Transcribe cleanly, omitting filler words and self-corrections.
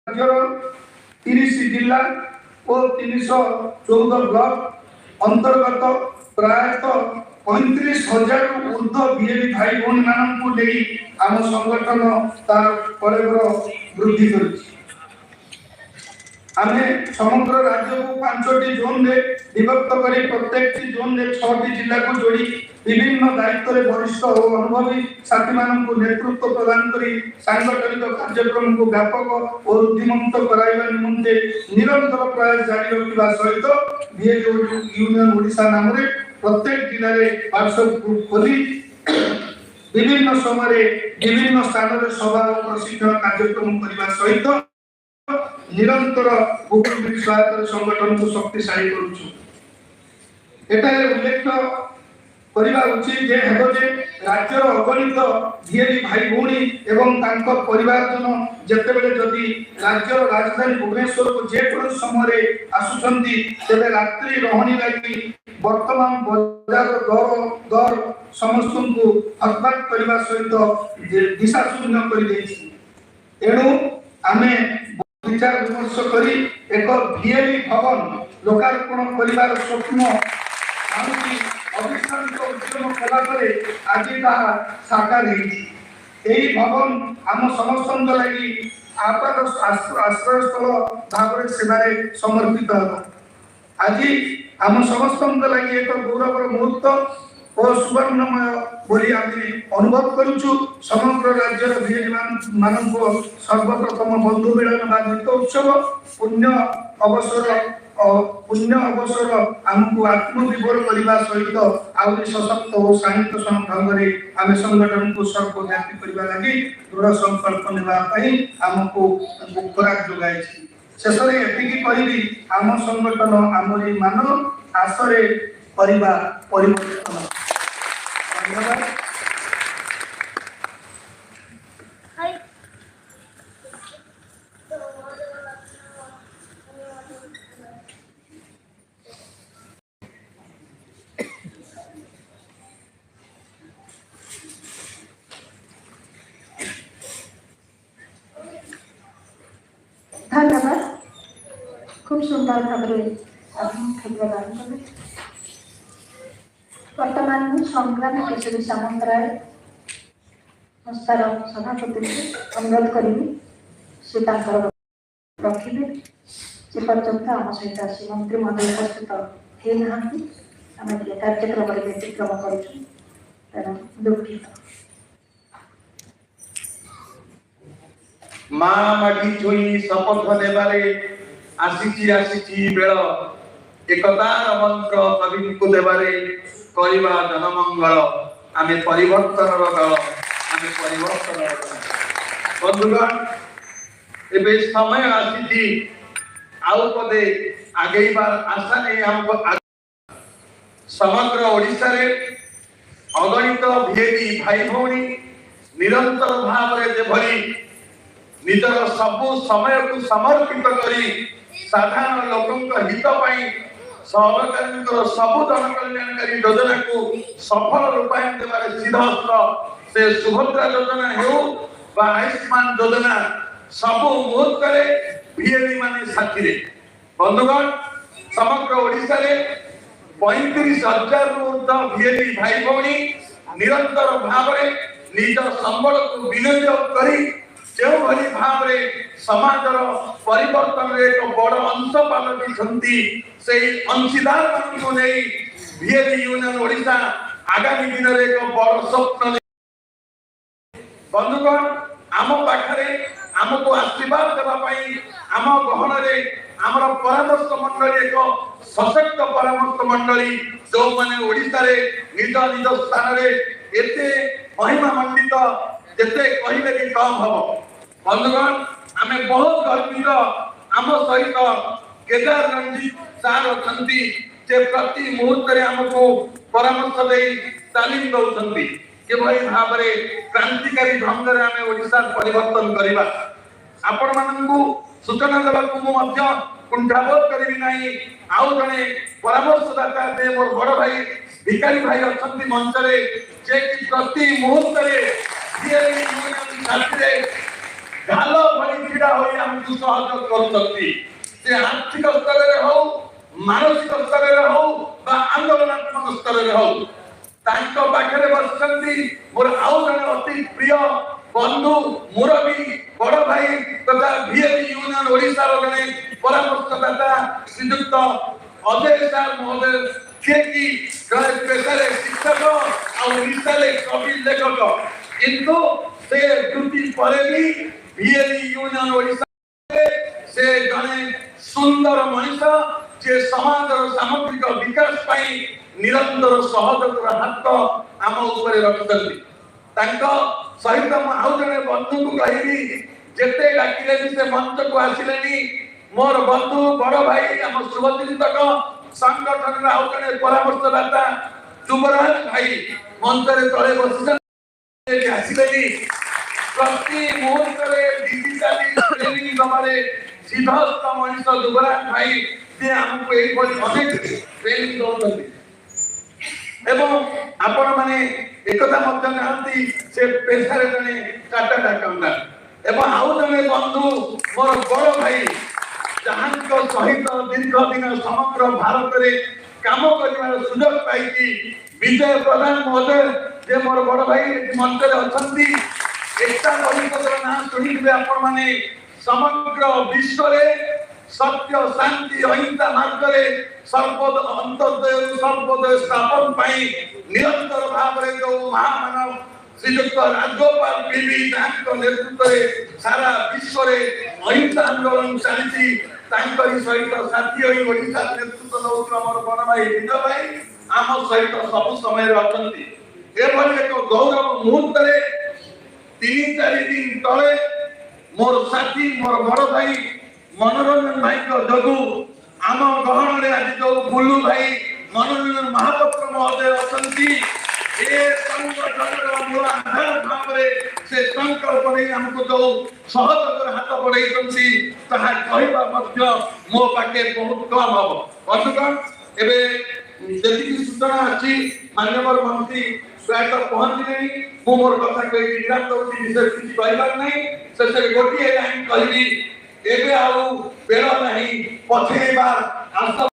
राज्यर 30 जिला और 314 ब्लॉक अंतर्गत प्रायतः 35,000 ऊर्ध बीएडी भाई भौणी मानू नहीं आम संगठन तार वृद्धि कर आमे समग्र राज्य को 5टी जोन में विभक्त करी प्रत्येक जोन में 6टी जिला को जोड़ी विभिन्न दायित्व रे वरिष्ठ और अनुभवी साथी मानन को नेतृत्व प्रदान करी सांगठनिक कार्यक्रम को व्यापक और उद्यमंत कराइबा निमंते निरंतर प्रयास जारी रखिबा सहित बीएडी यूनियन ओडिशा नाम रे प्रत्येक जिले रे व्हाट्सएप ग्रुप खोली विभिन्न समय विभिन्न स्थान रे सभा और प्रशिक्षण कार्यक्रम करबा सहित निरंतर बहुमुखी सहायता संगठन को शक्तिशाली करूछु। एटारे उल्लेख करिबा उचित जे हेबो जे राज्यर अगणित बीएडी भाई भौणी एवं तांको परिवार जन जेतेबेले जदि राज्यर राजधानी भुवनेश्वर को जे कोन समय आसुछंती तेबे रात्रि रहणी लागि वर्तमान बाजार दर समस्त को हतबाक करिबा सहित दिशा शून्य करि देछि। एणु आमे विचार विमर्श करी एक बीएडी भवन लोकार्पण करिवार स्वप्न आमची अविश्रांत उद्यम कला करे आज ताहा साकार हेछि। एही भवन आम समस्तक लागि आपाद आश्रयस्थल भाव सेवारे समर्पित होला। आज आम समस्तक लागि एक गौरवर मुहूर्त और सुवर्णमय बोली आमे अनुभव करूछु। समग्र राज्यर बीएडी मानन को सर्वप्रथम बंधु मिलन बा गीत उत्सव पुण्य अवसर हमको आत्मविभोर करबा सहित आउरी सशक्त और साहित्य ढंग रे आमे संगठन को सर्वव्यापी करबा लागि दृढ़ संकल्प नेबा पई हमको खुराक जोगाई छी। शेषरे एतिकी कहिबी आम संगठन आमरी मान आसरे करबा परिवर्तन। धन्यवाद। धन्यवाद। खूब सुंदर भाव प्रदान कले। वर्तमान संग्राम केशरी सामंतराय संस्थार सभापति अनुरोध करी से रखिले से पर्यंत आम सहित आसी मंत्री महोदय उपस्थित हे नाहांती आम कार्यक्रम व्यतिक्रम करूँ तेना दुखित। माँ माटी छुई शपथ नेबारे आसी बेल एकतार मंत्र कवि को देबारे करिबा जनमंगल आमे परिवर्तन दल आमे परिवर्तन बंधुगण एबे समय आसी आउ पदे आगेबार आशा नहीं हमको समग्र ओडिशा रे अगणित बीएडी भाई भौणी निरंतर भाव रे जे भरी निजर सबु समय को समर्पित करी साधारण लोकंक हित पई सरकार सबु जन कल्याणकारी योजना को सफल रूपायन देवारे सिद्धहस्त से सुभद्रा योजना हो बा आयुष्मान योजना सबु मुहूर्त रे बीएडी माने साथी रे। बंधुगण समग्र ओडिशा रे 35,000 रु ऊर्ध्व बीएडी भाई भौणी निरंतर भाव रे निज संबल को विनियोग करी जो भली भाव रे समाजर परिवर्तन रे एक बड़ अंश पालटी से अंशीदार को नहीं बीएडी यूनियन ओडिशा आगामी दिन रे एक बड़ स्वप्न। बंधुगण आम पाखरे आमको आशीर्वाद देवा पई आम गहन रे आमर परामर्श मंडली एक सशक्त परामर्श मंडली जो माने ओडिशा रे निज निज स्थान रे एते महिमा मंडित जेते कहिबे कि कम हबो। बंधुगण आमे बहुत गर्वित आम सहित केदार रंजीत सार अछंती जे प्रति मुहूर्त रे हमको परामर्श दे तालीम दउछंती के भई भाव रे क्रांतिकारी ढंग रे आमे ओडिसा परिवर्तन करिबा। आपण माननकु सूचना देबा को मध्य कुंठाबोध करिबि नाही। आउ जने परामर्शदाता दे मोर बड़ भाई भिखारी भाई अछंती मंच रे जे कि प्रति मुहूर्त रे बीएडी यूनियन साथी रे ढाल भली छिड़ा होई हम को सहयोग करुछंती से आर्थिक स्तर रे हो मानसिक स्तर रे हो बा आंदोलनात्मक स्तर रे हो तांको पाखरे बसचंती मोर आउ जने अति प्रिय बंधु मुरबी बड़ भाई तथा भिएबी यूनियन ओडिशा रो जने परामर्शदाता श्रीयुक्त अजय सार महोदय जे कि जने पेशारे शिक्षक और निशाले कवि लेखक किंतु से कृति परे भी भिएबी यूनियन ओडिशा से जने सुंदर मनीष जे समाज सामग्रिक विकास पाई निरंतर सहयोग हाथ आम ऊपर रखिछंती तांको सहित आउ जने बंधु को कहबी जेते डाकिले भी से मंच को आसिलेनी मोर बंधु बड़ भाई आम शुभचिंतक संगठन आउ जने परामर्शदाता युवराज भाई मंच रे तळे बसिछन आसिलेनी प्रति मुहूर्त रे डिजिटल ट्रेनिंग दबारे सिद्धस्त मनीष युवराज भाई से हमको एई बड़ी अनेक ट्रेनिंग दउछंती एवं आपण माने एकता मध्य जानती से पेशारे जने चार्टर्ड अकाउंटेंट एवं आउ जने बंधु मोर बड़ भाई जहांको सहित दीर्घ दिन समग्र भारत रे काम करिवार सुযোগ पाइकी विजय प्रधान महोदय जे मोर बड़ भाई मंच रे अछंती एकता परिषदर नाम सुनिबे आपण माने समग्र विश्व रे सत्य शांति अहिंसा मार्ग रे सर्वद अंतर्दय सर्वोदय स्थापन पाई निरंतर भाव रे जो महामानव श्रीयुक्त राजगोपाल पीवी तांको नेतृत्व रे सारा विश्व रे अहिंसा आंदोलन चली तांकरी सहित साथी होई ओडिशा नेतृत्व नउत हमर बड़ भाई विजय भाई आम सहित सब समय रे अछंती एभली एक गौरव मुहूर्त रे 3-4 दिन तळे मोर साथी मोर बड़ भाई मनोरंजन भाई को जगु आम गहन रे आज जो बुल्लू भाई मनोरंजन महापात्र महोदय अछंती ए संगठन मूल आधार भाव रे से संकल्प नै हमको जो सहयोग हाथ बढ़ाइछंती ताहा कहबा मध्य मो पाके बहुत कम हबो बंधुगण एबे जेतिकी सूचना अछि माननीय मंत्री प्रायत पहुंचले मो मोर कथा कहि निराश होती विषय किछि कहबार नै से गोटिए लाइन कहली एबे आउ बेला नहीं पछेबार आशा